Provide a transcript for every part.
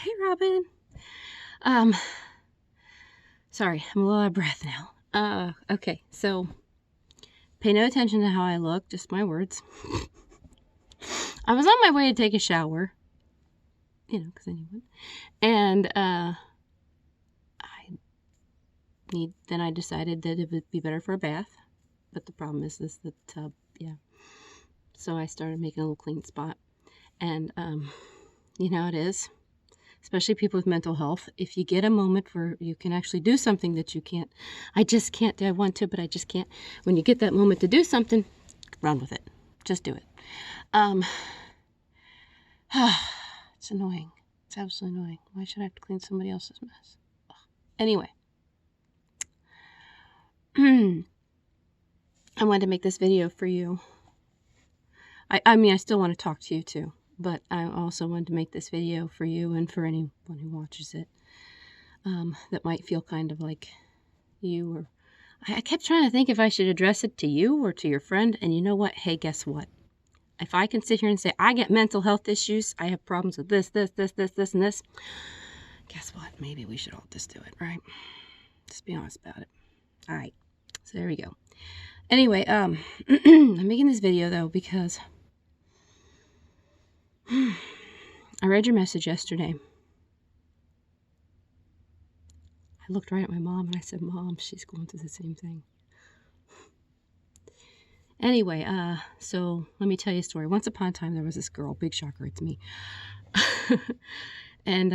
Hey, Robin. Um, sorry, I'm a little out of breath now. Okay, so pay no attention to how I look, just my words. I was on my way to take a shower, because anyone. And, then I decided that it would be better for a bath. But the problem is the tub, yeah. So I started making a little clean spot. And, you know how it is. Especially people with mental health, if you get a moment where you can actually do something that you can't, I just can't, I want to, but I just can't. When you get that moment to do something, run with it. Just do it. It's annoying. It's absolutely annoying. Why should I have to clean somebody else's mess? Ugh. Anyway, I wanted to make this video for you. I mean, I still want to talk to you too, but I also wanted to make this video for you and for anyone who watches it. That might feel kind of like you, or I kept trying to think if I should address it to you or to your friend. And you know what? Hey, guess what? If I can sit here and say, I get mental health issues, I have problems with this, and this, guess what? Maybe we should all just do it, right? Just be honest about it. All right. So there we go. Anyway, I'm making this video though because I read your message yesterday. I looked right at my mom and I said, Mom, she's going through the same thing. Anyway, so let me tell you a story. Once upon a time, there was this girl. Big shocker, it's me. And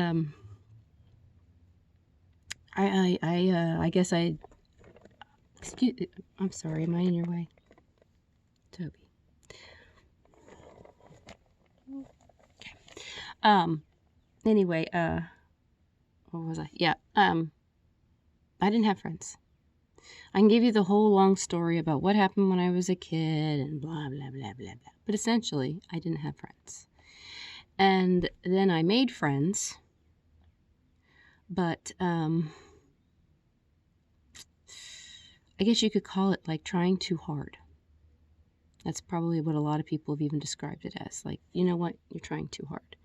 I guess I'm sorry. Am I in your way, Toby? Okay. Anyway, what was I? Yeah. I didn't have friends. I can give you the whole long story about what happened when I was a kid and blah, blah, blah, blah, blah. But essentially, I didn't have friends. And then I made friends. But, I guess you could call it like trying too hard. That's probably what a lot of people have even described it as. Like, you know what? You're trying too hard.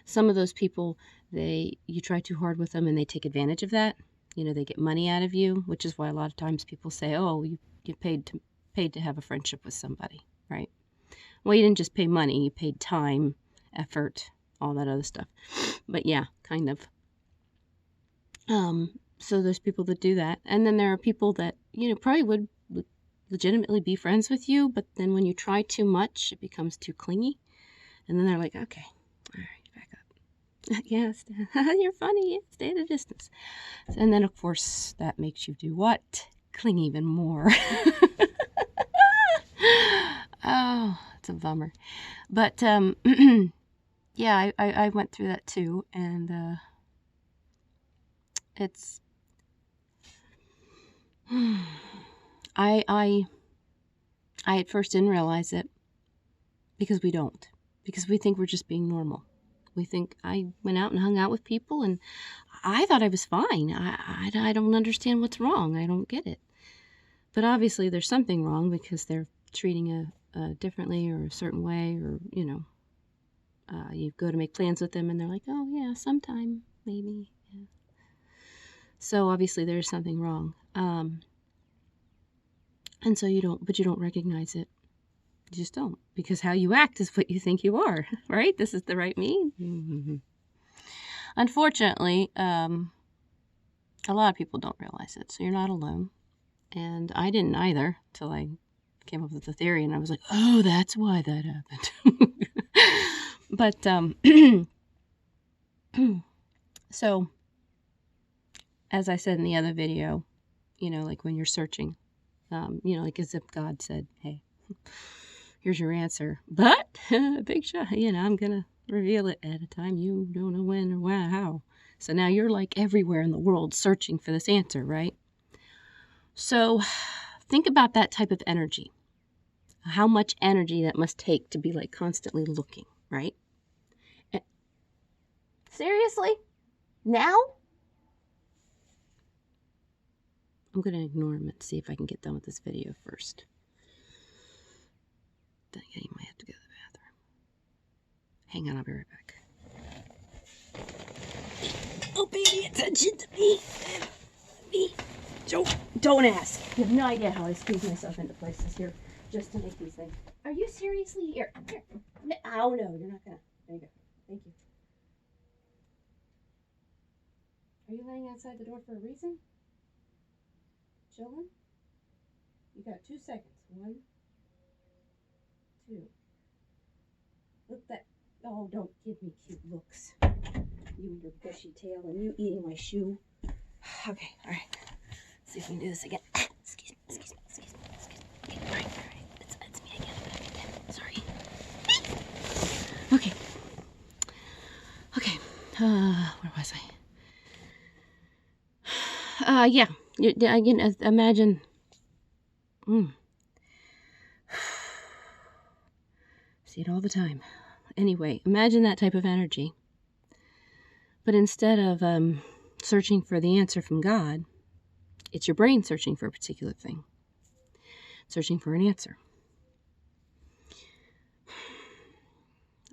Some of those people, you try too hard with them and they take advantage of that. They get money out of you, which is why a lot of times people say, oh, you get paid to have a friendship with somebody, right? Well, you didn't just pay money, you paid time, effort, all that other stuff. But yeah, kind of. So there's people that do that. And then there are people that, probably would legitimately be friends with you, but then when you try too much, it becomes too clingy. And then they're like, okay, all right, back up. Yes, you're funny. Stay at a distance. And then, of course, that makes you do what? Cling even more. Oh, it's a bummer. But, yeah, I went through that too. And it's... I at first didn't realize it because we don't. Because we think we're just being normal. We think I went out and hung out with people and I thought I was fine. I don't understand what's wrong. I don't get it. But obviously there's something wrong because they're treating you differently or a certain way, or, you go to make plans with them and they're like, oh yeah, sometime, maybe. Yeah. So obviously there's something wrong. And so you don't recognize it. You just don't, because how you act is what you think you are, right? This is the right me. Mm-hmm. Unfortunately, a lot of people don't realize it, so you're not alone. And I didn't either till I came up with the theory, and I was like, oh, that's why that happened. But, so, as I said in the other video, like when you're searching, like as if God said, hey, here's your answer, but big shot, I'm gonna reveal it at a time you don't know when or how. So now you're like everywhere in the world searching for this answer, right? So think about that type of energy. How much energy that must take to be like constantly looking, right? Seriously? Now? I'm gonna ignore him and see if I can get done with this video first. Then again, you might have to go to the bathroom. Hang on, I'll be right back. Oh, baby, attention to me. Me. Don't ask. You have no idea how I squeeze myself into places here just to make these things. Are you seriously here? Oh, no, you're not gonna. There you go. Thank you. Are you laying outside the door for a reason? Chilling? You got 2 seconds. 1, 2. Look that. Oh, don't give me cute looks. You and your bushy tail and you eating my shoe. Okay, all right. Let's see if we can do this again. Excuse me. All right. It's me again. Sorry. Okay. Where was I? Yeah. I can imagine. See it all the time. Anyway, imagine that type of energy. But instead of searching for the answer from God, it's your brain searching for a particular thing. Searching for an answer.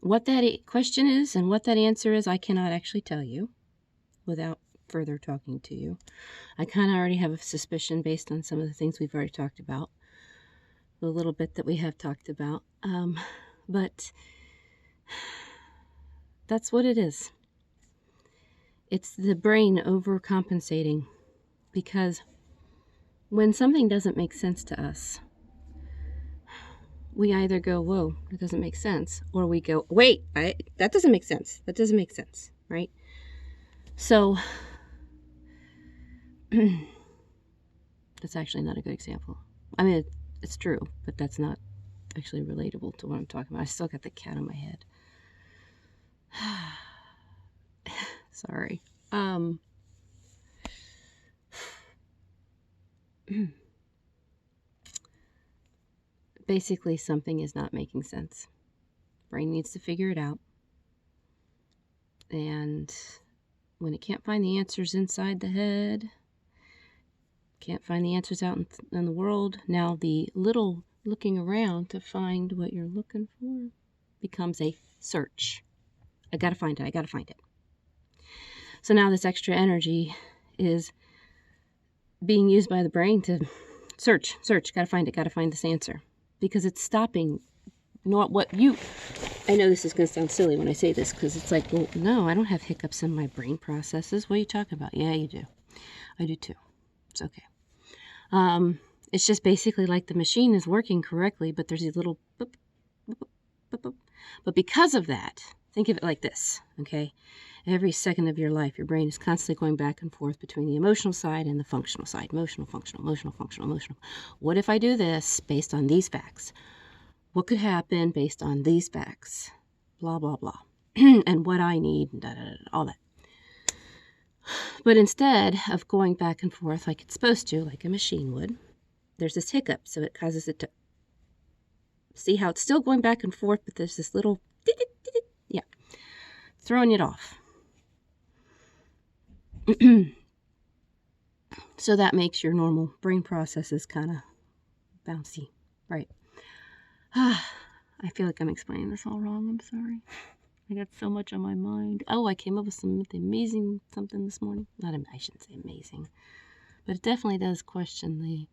What that question is and what that answer is, I cannot actually tell you without further talking to you. I kind of already have a suspicion based on some of the things we've already talked about. The little bit that we have talked about. But that's what it is. It's the brain overcompensating, because when something doesn't make sense to us, we either go, whoa, that doesn't make sense, or we go, wait, that doesn't make sense. That doesn't make sense, right? So, that's actually not a good example. I mean, it's true, but that's not actually relatable to what I'm talking about. I still got the cat on my head. Sorry. Basically, something is not making sense. Brain needs to figure it out. And when it can't find the answers inside the head, can't find the answers out in the world, now the little looking around to find what you're looking for becomes a search. I gotta find it. So now this extra energy is being used by the brain to search, gotta find this answer. Because it's stopping not what you... I know this is going to sound silly when I say this, because it's like, well, no, I don't have hiccups in my brain processes. What are you talking about? Yeah, you do. I do too. It's okay. It's just basically like the machine is working correctly, but there's these little boop, boop, boop, boop. But because of that, think of it like this, okay? Every second of your life, your brain is constantly going back and forth between the emotional side and the functional side. Emotional, functional. What if I do this based on these facts? What could happen based on these facts? Blah, blah, blah. And what I need, all that. But instead of going back and forth like it's supposed to, like a machine would, there's this hiccup, so it causes it to... See how it's still going back and forth, but there's this little... Yeah. Throwing it off. So that makes your normal brain processes kind of bouncy, right? I feel like I'm explaining this all wrong. I'm sorry. I got so much on my mind. Oh, I came up with something amazing this morning. I shouldn't say amazing, but it definitely does question the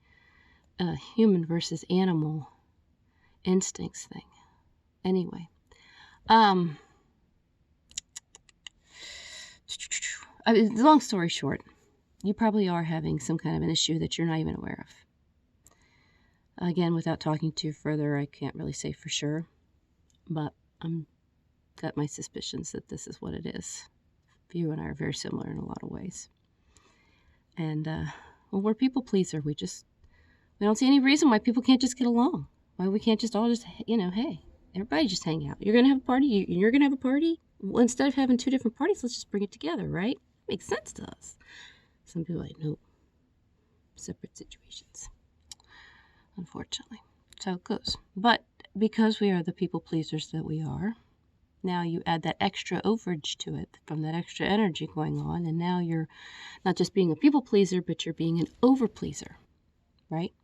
human versus animal instincts thing. Anyway, long story short, you probably are having some kind of an issue that you're not even aware of. Again, without talking to you further, I can't really say for sure, but I'm got my suspicions that this is what it is. You and I are very similar in a lot of ways. And, well, we're people pleaser. We don't see any reason why people can't just get along. Why we can't just all just, hey, everybody just hang out. You're going to have a party, you're going to have a party. Well, instead of having 2 different parties, let's just bring it together, right? Makes sense to us. Some people are like, nope. Separate situations. Unfortunately. So it goes. But because we are the people pleasers that we are, now you add that extra overage to it from that extra energy going on, and now you're not just being a people pleaser, but you're being an over pleaser, right?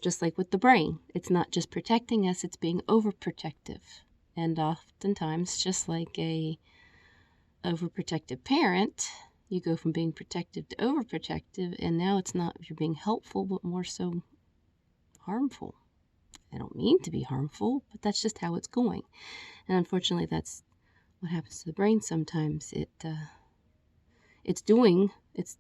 Just like with the brain, it's not just protecting us, it's being overprotective. And oftentimes, just like a overprotective parent, you go from being protective to overprotective, and now it's not you're being helpful, but more so harmful. I don't mean to be harmful, but that's just how it's going. And unfortunately, that's what happens to the brain sometimes. It's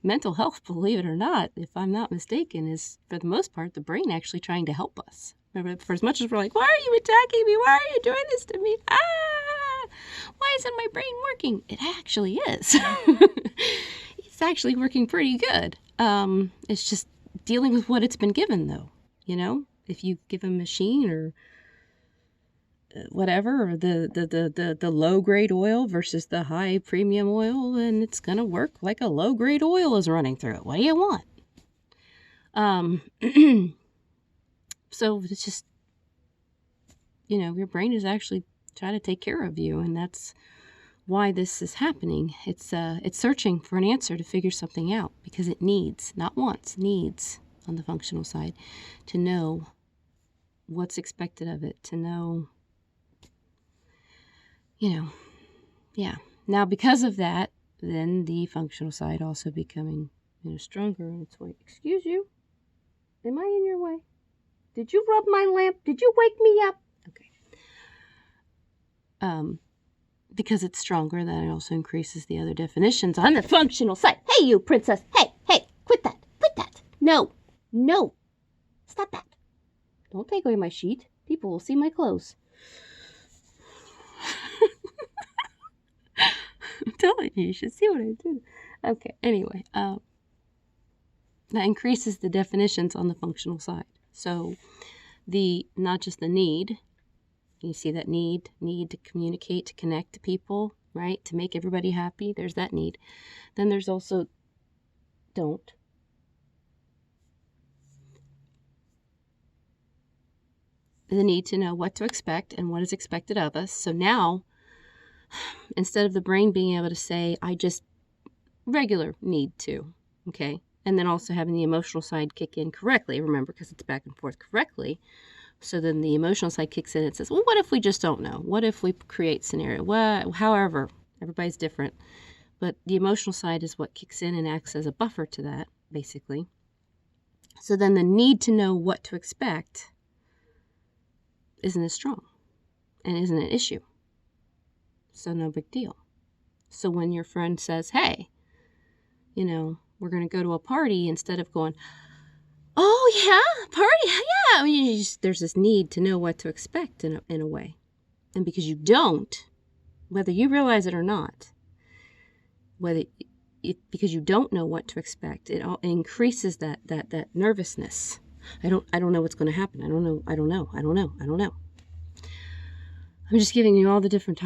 mental health, believe it or not, if I'm not mistaken, is for the most part the brain actually trying to help us. For as much as we're like, why are you attacking me? Why are you doing this to me? Why isn't my brain working? It actually is. It's actually working pretty good. It's just dealing with what it's been given, though. You know, if you give a machine or whatever, or the low grade oil versus the high premium oil, and it's gonna work like a low grade oil is running through it. What do you want? So it's just, you know, your brain is actually trying to take care of you, and that's why this is happening. It's searching for an answer to figure something out, because it needs, not wants, needs on the functional side, to know what's expected of it, to know, you know, yeah. Now, because of that, then the functional side also becoming, you know, stronger in its way. Excuse you? Am I in your way? Did you rub my lamp? Did you wake me up? Okay. Because it's stronger, that it also increases the other definitions on the functional side. Hey, you princess. Hey, quit that. Quit that. No. Stop that. Don't take away my sheet. People will see my clothes. I'm telling you, you should see what I did. Okay, anyway, that increases the definitions on the functional side. So not just the need, you see that need to communicate, to connect to people, right? To make everybody happy. There's that need. Then there's also don't. The need to know what to expect and what is expected of us. So now, instead of the brain being able to say, I just regular need to, okay? And then also having the emotional side kick in correctly, remember, because it's back and forth correctly. So then the emotional side kicks in and says, well, what if we just don't know? What if we create scenario? Well, however, everybody's different. But the emotional side is what kicks in and acts as a buffer to that, basically. So then the need to know what to expect isn't as strong and isn't an issue. So no big deal. So when your friend says, hey, you know, we're going to go to a party, instead of going, oh, yeah, party, yeah. I mean, there's this need to know what to expect in a way. And because you don't, whether you realize it or not, because you don't know what to expect, it increases that nervousness. I don't know what's going to happen. I don't know. I'm just giving you all the different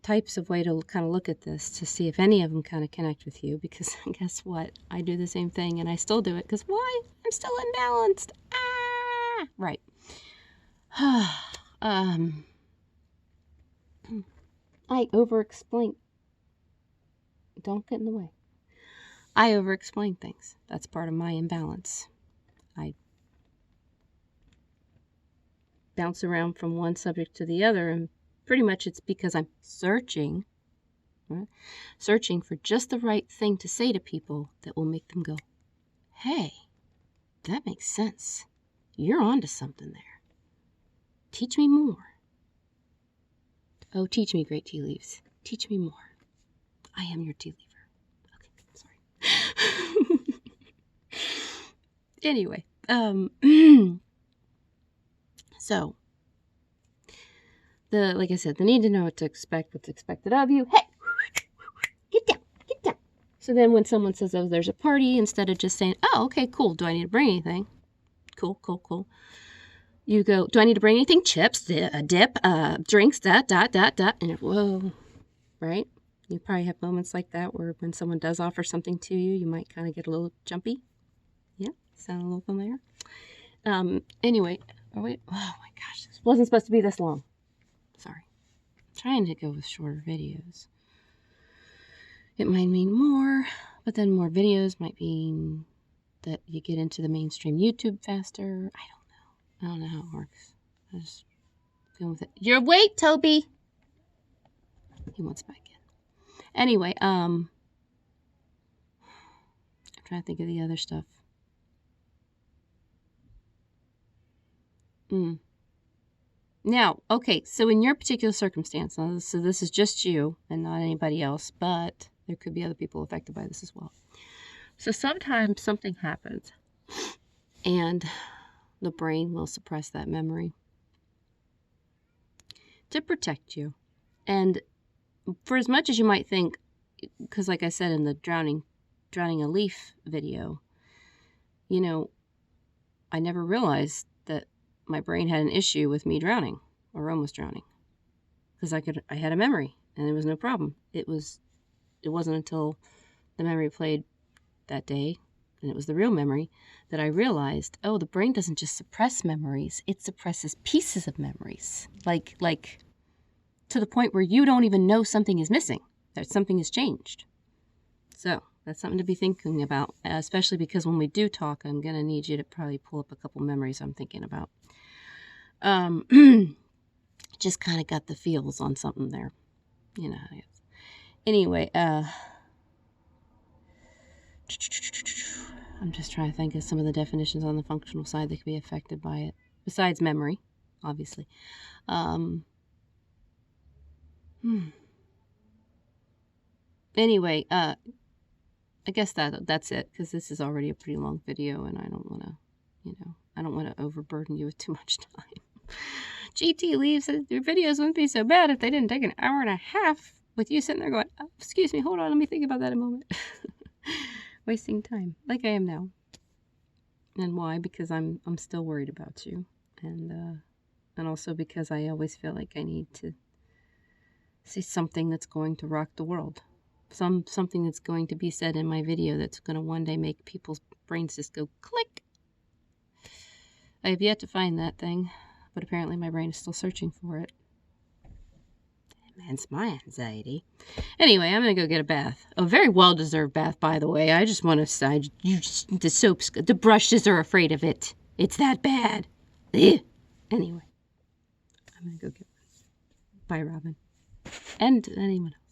types of way to kind of look at this, to see if any of them kind of connect with you, because guess what? I do the same thing, and I still do it, because why? I'm still imbalanced. Right. I over-explain. Don't get in the way. I over-explain things. That's part of my imbalance. I bounce around from one subject to the other, and pretty much it's because I'm searching for just the right thing to say to people that will make them go, hey, that makes sense. You're onto something there. Teach me more. Oh, teach me, great tea leaves. Teach me more. I am your tea leaver. Okay, sorry. Anyway, so like I said, the need to know what to expect, what's expected of you. Hey, get down. So then when someone says, oh, there's a party, instead of just saying, oh, okay, cool. Do I need to bring anything? Cool. You go, do I need to bring anything? Chips, dip, drinks, dot. And whoa, right? You probably have moments like that where when someone does offer something to you, you might kind of get a little jumpy. Yeah, sound a little familiar? Anyway, oh my gosh, this wasn't supposed to be this long. Sorry. I'm trying to go with shorter videos. It might mean more, but then more videos might mean that you get into the mainstream YouTube faster. I don't know how it works. I just go with it. Your weight, Toby! He wants back in. Anyway, I'm trying to think of the other stuff. Now, okay, so in your particular circumstance, so this is just you and not anybody else, but there could be other people affected by this as well. So sometimes something happens and the brain will suppress that memory to protect you. And for as much as you might think, because like I said in the drowning a leaf video, you know, I never realized that my brain had an issue with me drowning or almost drowning, because I had a memory and there was no problem. It wasn't until the memory played that day, and it was the real memory, that I realized, oh, the brain doesn't just suppress memories, it suppresses pieces of memories, like to the point where you don't even know something is missing, that something has changed. So that's something to be thinking about, especially because when we do talk, I'm going to need you to probably pull up a couple memories I'm thinking about. Just kind of got the feels on something there. You know how it is. Anyway, I'm just trying to think of some of the definitions on the functional side that could be affected by it, besides memory, obviously. Anyway, I guess that's it, because this is already a pretty long video, and I don't want to, I don't want to overburden you with too much time. GT leaves says your videos wouldn't be so bad if they didn't take an hour and a half with you sitting there going, oh, excuse me, hold on, let me think about that a moment. Wasting time, like I am now. And why? Because I'm still worried about you, and also because I always feel like I need to say something that's going to rock the world. Something that's going to be said in my video that's going to one day make people's brains just go click. I have yet to find that thing, but apparently my brain is still searching for it. Hence my anxiety. Anyway, I'm going to go get a bath. A very well-deserved bath, by the way. I just want to say, the brushes are afraid of it. It's that bad. Ugh. Anyway, I'm going to go get one. Bye, Robin. And anyone else.